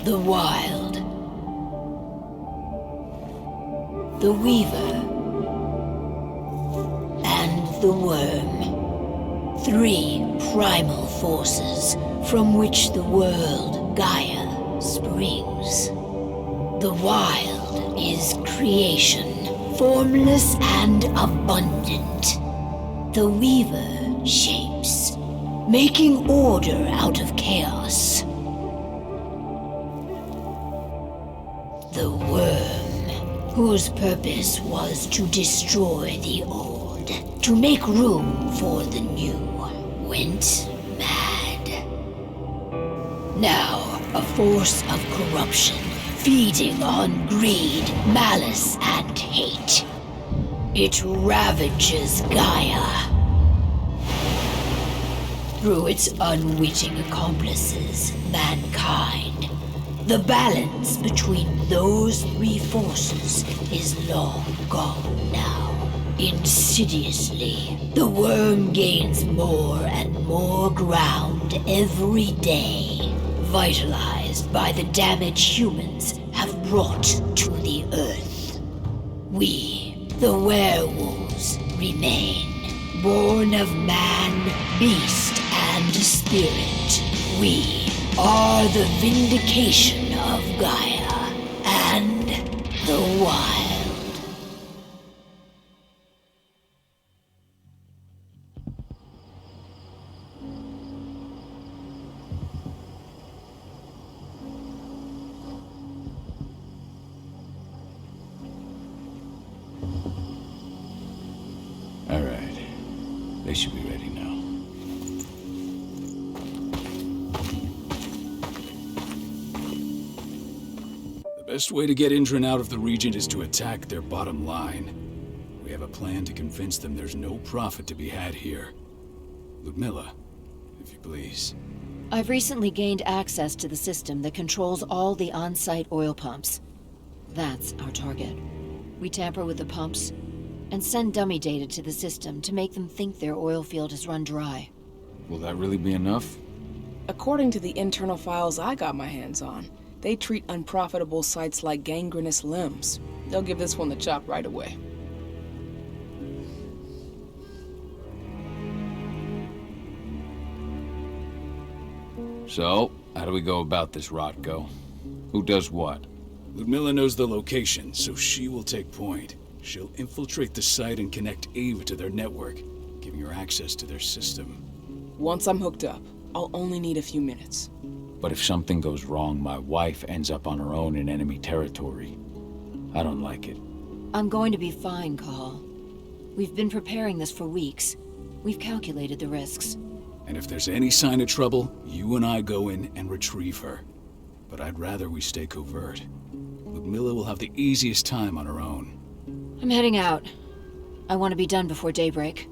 The Wild, the Weaver, and the Worm. 3 primal forces from which the world Gaia springs. The Wild is creation, formless and abundant. The Weaver shapes, making order out of chaos. The Worm, whose purpose was to destroy the old, to make room for the new, went mad. Now, a force of corruption, feeding on greed, malice, and hate. It ravages Gaia. through its unwitting accomplices, mankind. The balance between those three forces is long gone now. Insidiously, the worm gains more and more ground every day, vitalized by the damage humans have brought to the Earth. We, the werewolves, remain, born of man, beast, and spirit. We are the vindication of Gaia and the wild. All right. They should be ready now. The best way to get Indran out of the region is to attack their bottom line. We have a plan to convince them there's no profit to be had here. Ludmilla, if you please. I've recently gained access to the system that controls all the on-site oil pumps. That's our target. We tamper with the pumps and send dummy data to the system to make them think their oil field has run dry. Will that really be enough? According to the internal files I got my hands on, they treat unprofitable sites like gangrenous limbs. They'll give this one the chop right away. So, how do we go about this, Rotko? Who does what? Ludmilla knows the location, so she will take point. She'll infiltrate the site and connect Ava to their network, giving her access to their system. Once I'm hooked up, I'll only need a few minutes. But if something goes wrong, my wife ends up on her own in enemy territory. I don't like it. I'm going to be fine, Call. We've been preparing this for weeks. We've calculated the risks. And if there's any sign of trouble, you and I go in and retrieve her. But I'd rather we stay covert. Ludmilla will have the easiest time on her own. I'm heading out. I want to be done before daybreak.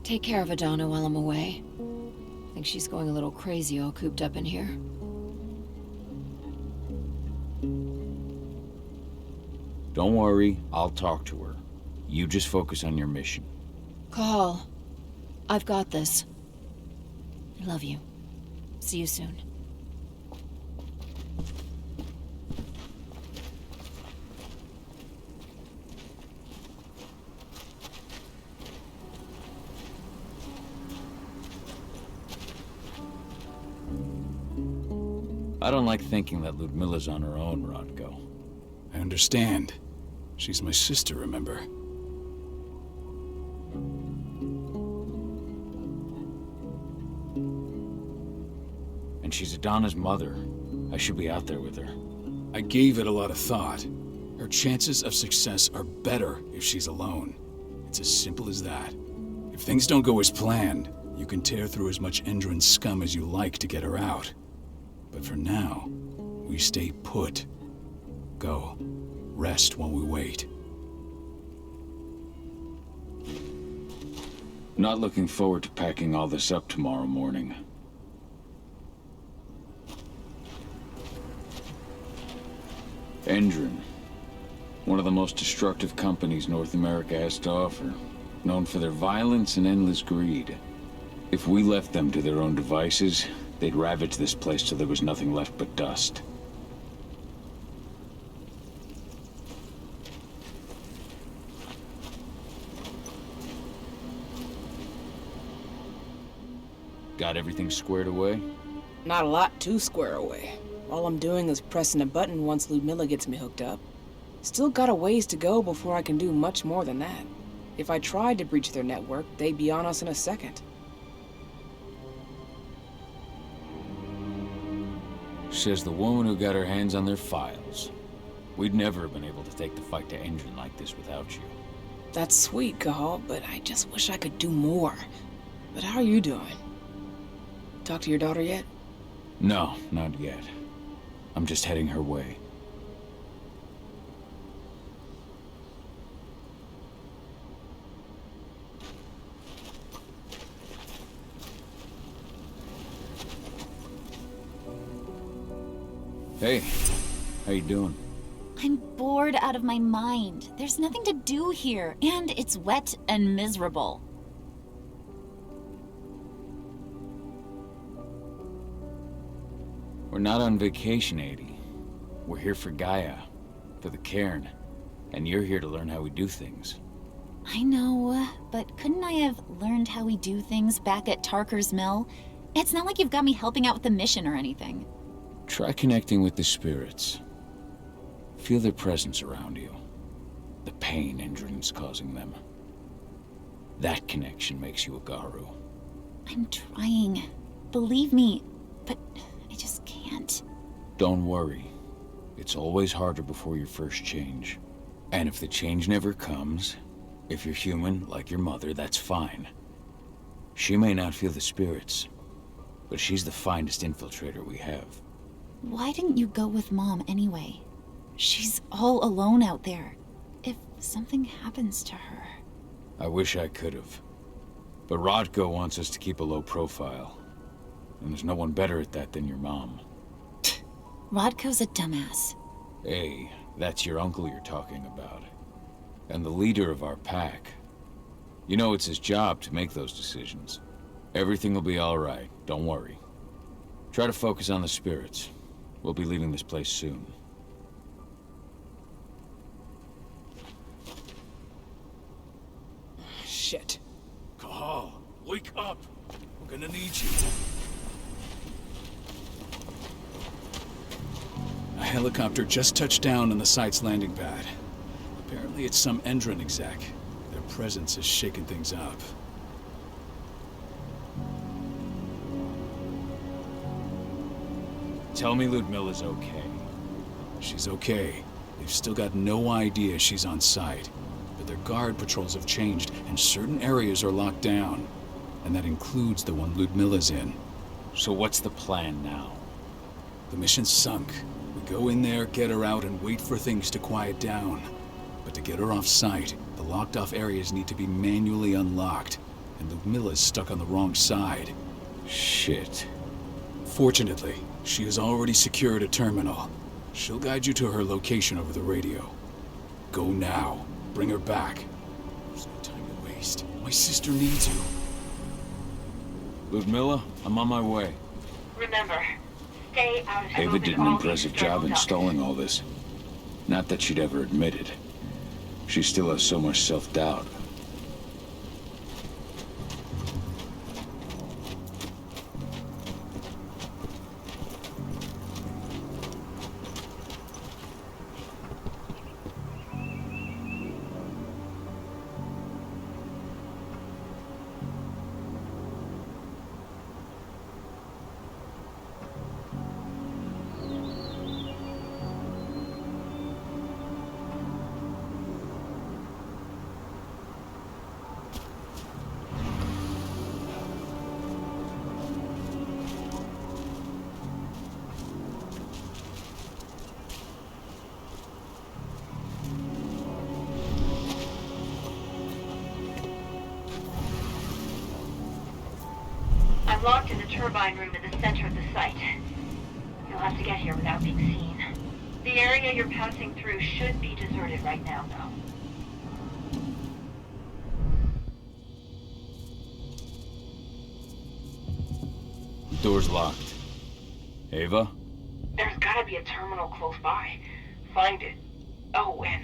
Take care of Adana while I'm away. I think she's going a little crazy all cooped up in here. Don't worry, I'll talk to her. You just focus on your mission. Call. I've got this. I love you. See you soon. I don't like thinking that Ludmilla's on her own, Rotko. I understand. She's my sister, remember? And she's Adana's mother. I should be out there with her. I gave it a lot of thought. Her chances of success are better if she's alone. It's as simple as that. If things don't go as planned, you can tear through as much Indran scum as you like to get her out. But for now, we stay put. Go. Rest while we wait. Not looking forward to packing all this up tomorrow morning. Indran. One of the most destructive companies North America has to offer. Known for their violence and endless greed. If we left them to their own devices, they'd ravage this place till there was nothing left but dust. Got everything squared away? Not a lot to square away. All I'm doing is pressing a button once Ludmilla gets me hooked up. Still got a ways to go before I can do much more than that. If I tried to breach their network, they'd be on us in a second. Says the woman who got her hands on their files. We'd never have been able to take the fight to Indran like this without you. That's sweet, Cahal, but I just wish I could do more. But how are you doing? Talk to your daughter yet? No, not yet. I'm just heading her way. Hey, how you doing? I'm bored out of my mind. There's nothing to do here, and it's wet and miserable. We're not on vacation, Adie. We're here for Gaia, for the cairn, and you're here to learn how we do things. I know, but couldn't I have learned how we do things back at Tarker's Mill? It's not like you've got me helping out with the mission or anything. Try connecting with the spirits. Feel their presence around you. The pain Endron's causing them. That connection makes you a Garu. I'm trying. Believe me, but I just can't. Don't worry. It's always harder before your first change. And if the change never comes, if you're human, like your mother, that's fine. She may not feel the spirits, but she's the finest infiltrator we have. Why didn't you go with Mom anyway? She's all alone out there. If something happens to her... I wish I could have. But Rodko wants us to keep a low profile. And there's no one better at that than your mom. Rodko's a dumbass. Hey, that's your uncle you're talking about. And the leader of our pack. You know it's his job to make those decisions. Everything will be all right, don't worry. Try to focus on the spirits. We'll be leaving this place soon. Shit. Cahal, wake up! We're gonna need you. A helicopter just touched down on the site's landing pad. Apparently it's some Endron exec. Their presence is shaking things up. Tell me Ludmilla's okay. She's okay. They've still got no idea she's on site. But their guard patrols have changed, and certain areas are locked down. And that includes the one Ludmilla's in. So what's the plan now? The mission's sunk. We go in there, get her out, and wait for things to quiet down. But to get her off site, the locked-off areas need to be manually unlocked. And Ludmilla's stuck on the wrong side. Shit. Fortunately, she has already secured a terminal. She'll guide you to her location over the radio. Go now. Bring her back. There's no time to waste. My sister needs you. Ludmilla, I'm on my way. Remember, stay out of Ava did an impressive job installing all this. Not that she'd ever admit it. She still has so much self-doubt. I'm locked in the turbine room in the center of the site. You'll have to get here without being seen. The area you're passing through should be deserted right now, though. The door's locked. Ava? There's gotta be a terminal close by. Find it. Oh, and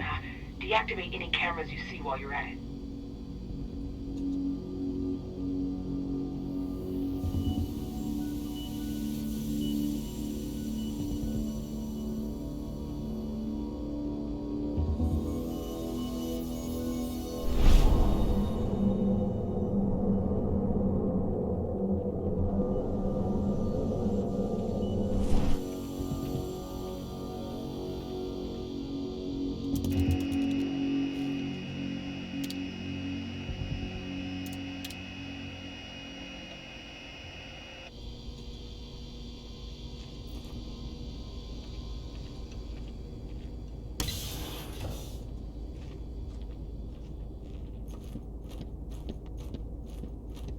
deactivate any cameras you see while you're at it.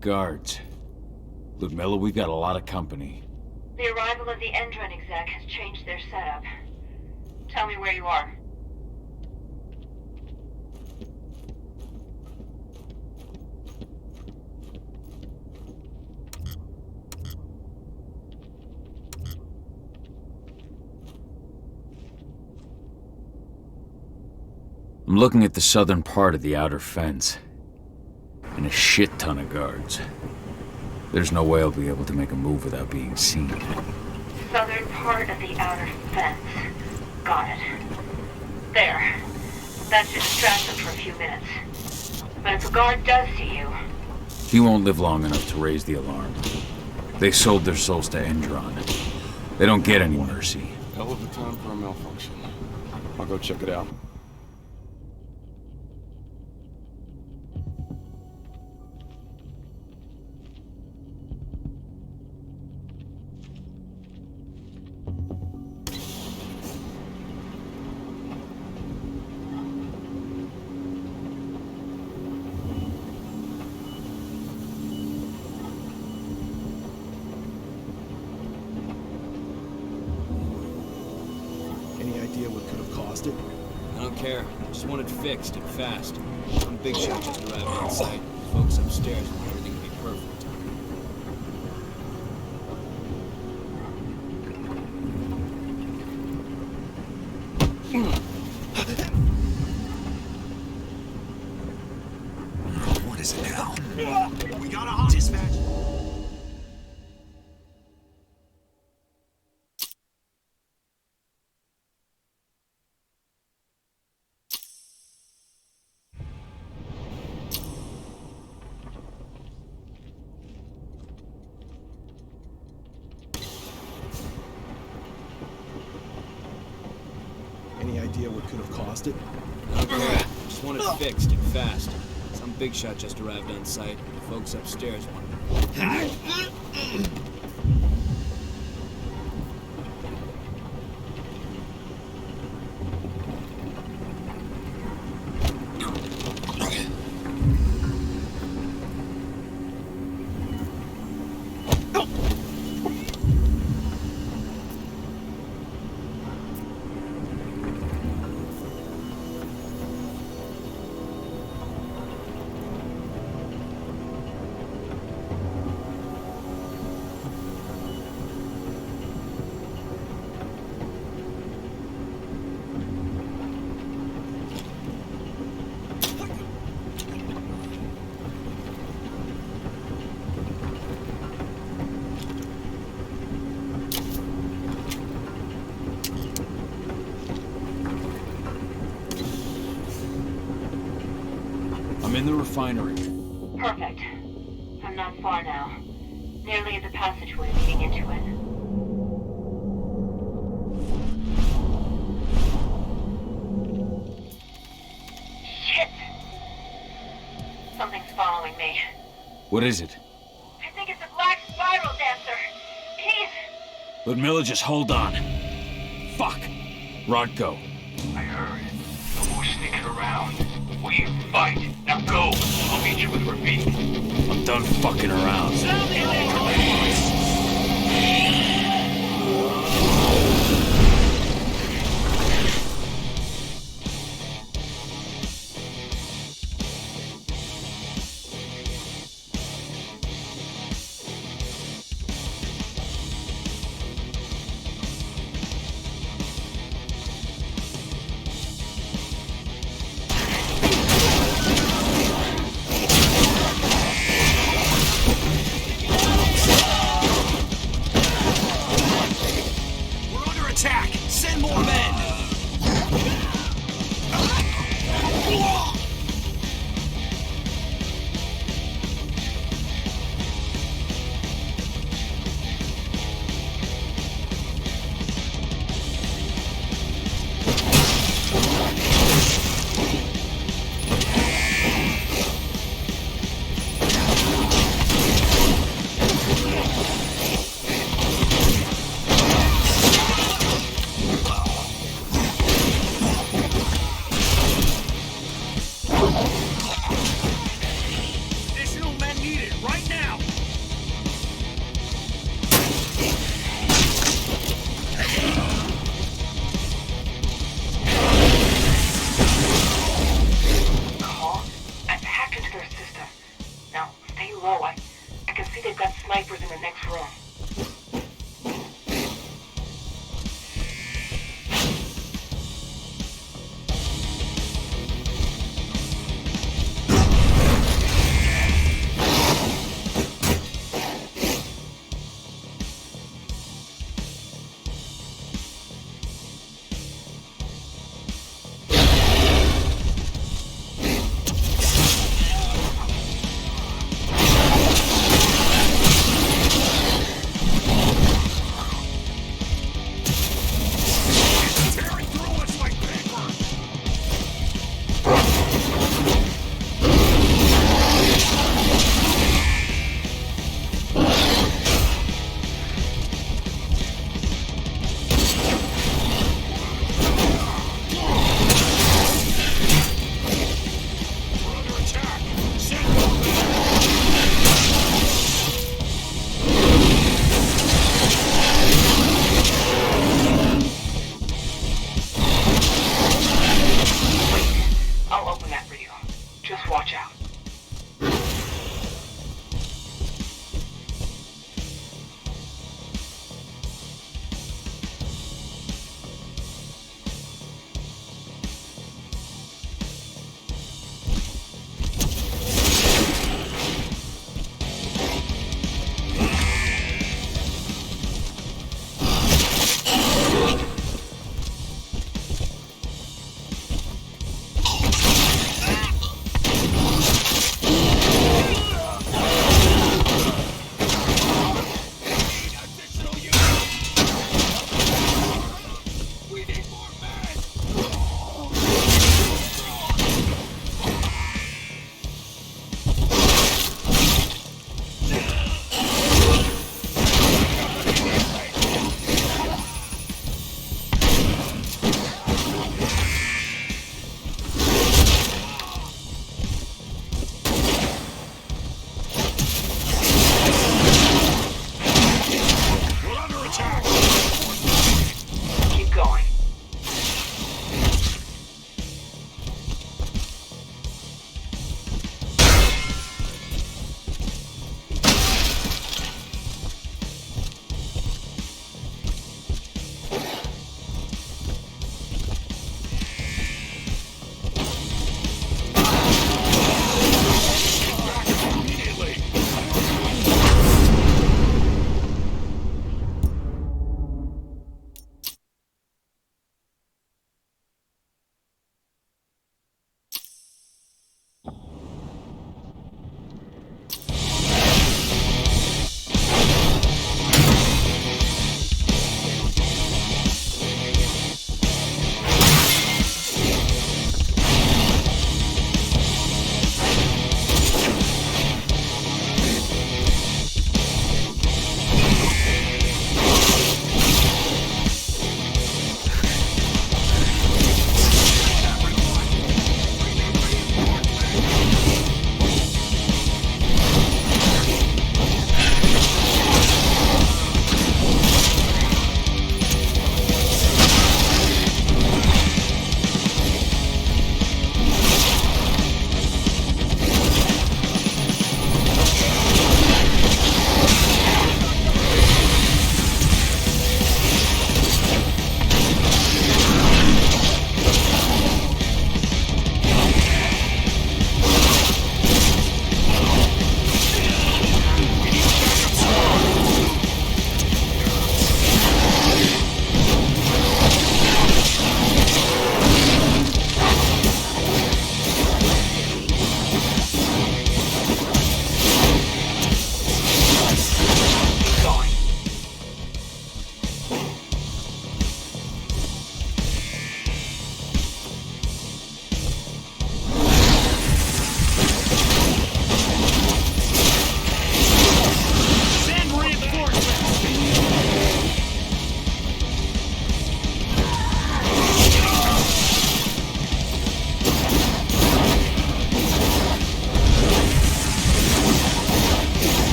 Guards. Ludmilla, we've got a lot of company. The arrival of the Endron exec has changed their setup. Tell me where you are. I'm looking at the southern part of the outer fence. And a shit ton of guards. There's no way I'll be able to make a move without being seen. Southern part of the outer fence. Got it. There. That should distract them for a few minutes. But if a guard does see you... He won't live long enough to raise the alarm. They sold their souls to Endron. They don't get any mercy. Hell of a time for a malfunction. I'll go check it out. Any idea what could have caused it? I don't care. Just want it fixed and fast. Some big shot just arrived on site. Folks upstairs want everything to be perfect. What is it now? We got a dispatch. Any idea what could have caused it? I don't care. Just want it fixed and fast. Some big shot just arrived on site. Folks upstairs want it. I'm in the refinery. Perfect. I'm not far now. Nearly at the passageway leading into it. Shit! Something's following me. What is it? I think it's a black spiral dancer. He's... Ludmilla, just hold on. Fuck. Rodko. I heard. No more sneaking around. We fight. Now go. I'll meet you with Rafik. I'm done fucking around. their system. Now, stay low. I can see they've got snipers in the next room.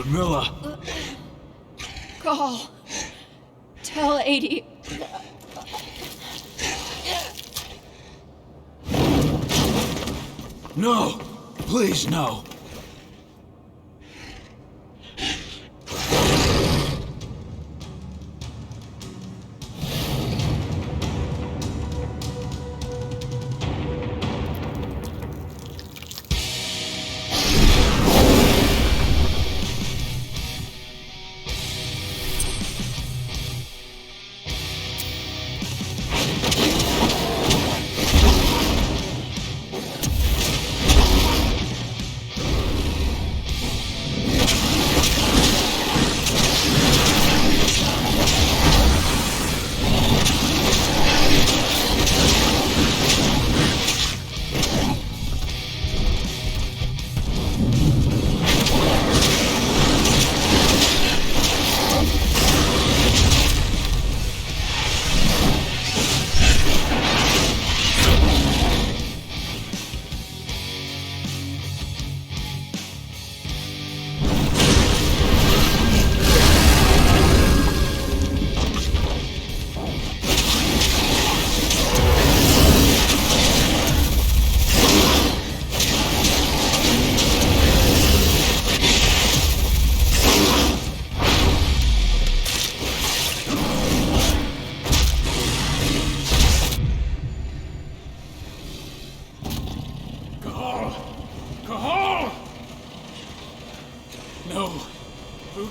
Milla! Call. Tell 80. No! Please, no!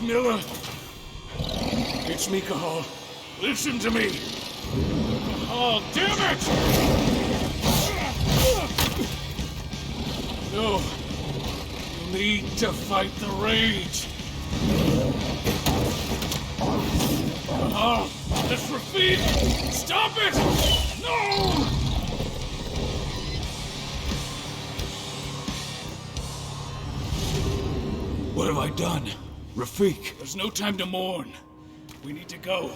Milla! It's me, Cahal. Listen to me! Oh, damn it! No. You need to fight the rage. Cahal, that's Rafik! Stop it! No! What have I done? Rafik! There's no time to mourn. We need to go.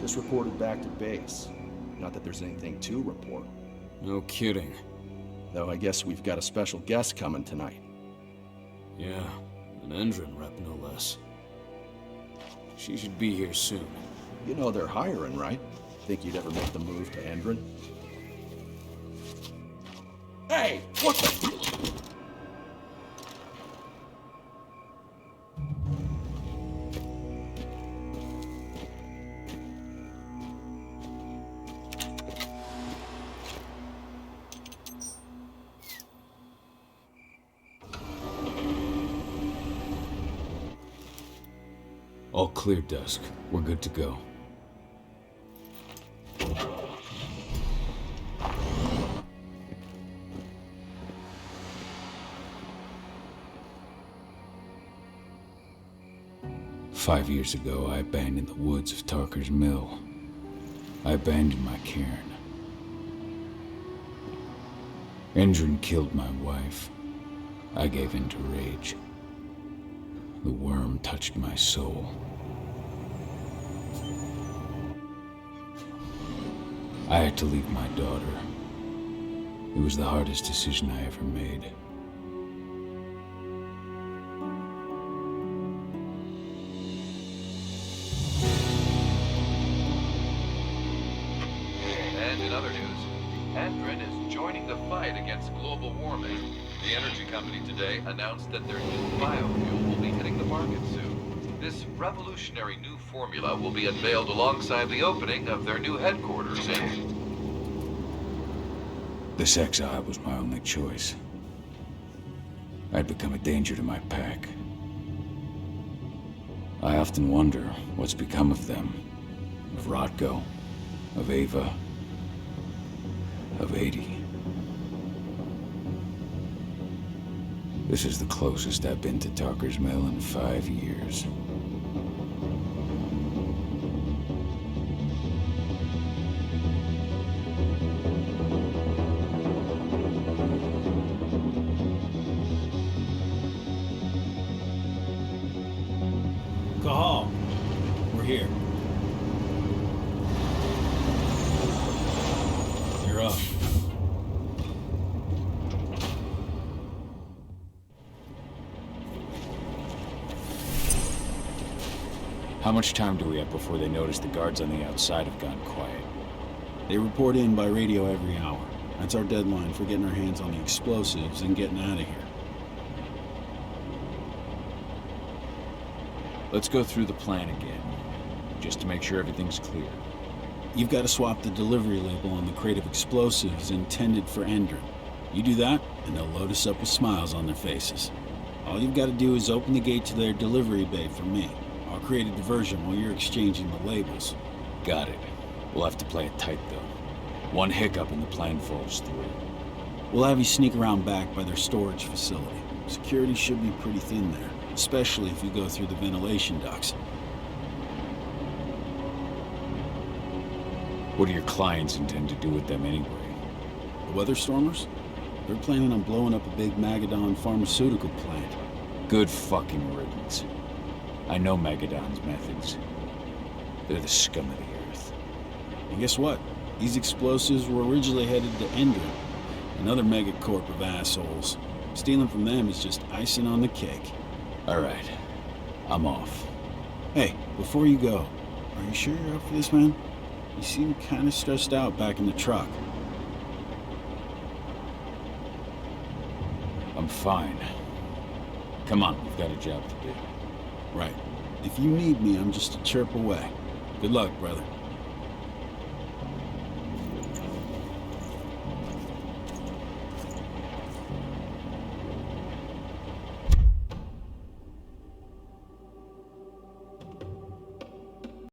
Just reported back to base. Not that there's anything to report. No kidding. Though I guess we've got a special guest coming tonight. Yeah, an Endron rep no less. She should be here soon. You know they're hiring, right? Think you'd ever make the move to Endron? Hey! What the... All clear, Dusk. We're good to go. "5 years ago, I abandoned the woods of Tarker's Mill. I abandoned my cairn. Endron killed my wife. I gave in to rage. The worm touched my soul. I had to leave my daughter. It was the hardest decision I ever made. And in other news, Andrin is joining the fight against global warming. The energy company today announced that their new biofuel will be hitting the market soon. This revolutionary new formula will be unveiled alongside the opening of their new headquarters in... This exile was my only choice. I'd become a danger to my pack. I often wonder what's become of them. Of Rotko, of Ava, of 80. This is the closest I've been to Tarker's Mill in 5 years. Cahal, we're here. You're up. How much time do we have before they notice the guards on the outside have gone quiet? They report in by radio every hour. That's our deadline for getting our hands on the explosives and getting out of here. Let's go through the plan again, just to make sure everything's clear. You've got to swap the delivery label on the crate of explosives intended for Endrin. You do that, and they'll load us up with smiles on their faces. All you've got to do is open the gate to their delivery bay for me. I'll create a diversion while you're exchanging the labels. Got it. We'll have to play it tight, though. One hiccup and the plan falls through. We'll have you sneak around back by their storage facility. Security should be pretty thin there, especially if you go through the ventilation ducts. What do your clients intend to do with them anyway? The Weather Stormers? They're planning on blowing up a big Magadon pharmaceutical plant. Good fucking riddance. I know Magadon's methods. They're the scum of the earth. And guess what? These explosives were originally headed to Endrin, another megacorp of assholes. Stealing from them is just icing on the cake. All right. I'm off. Hey, before you go, are you sure you're up for this, man? You seem kind of stressed out back in the truck. I'm fine. Come on, we've got a job to do. Right. If you need me, I'm just a chirp away. Good luck, brother.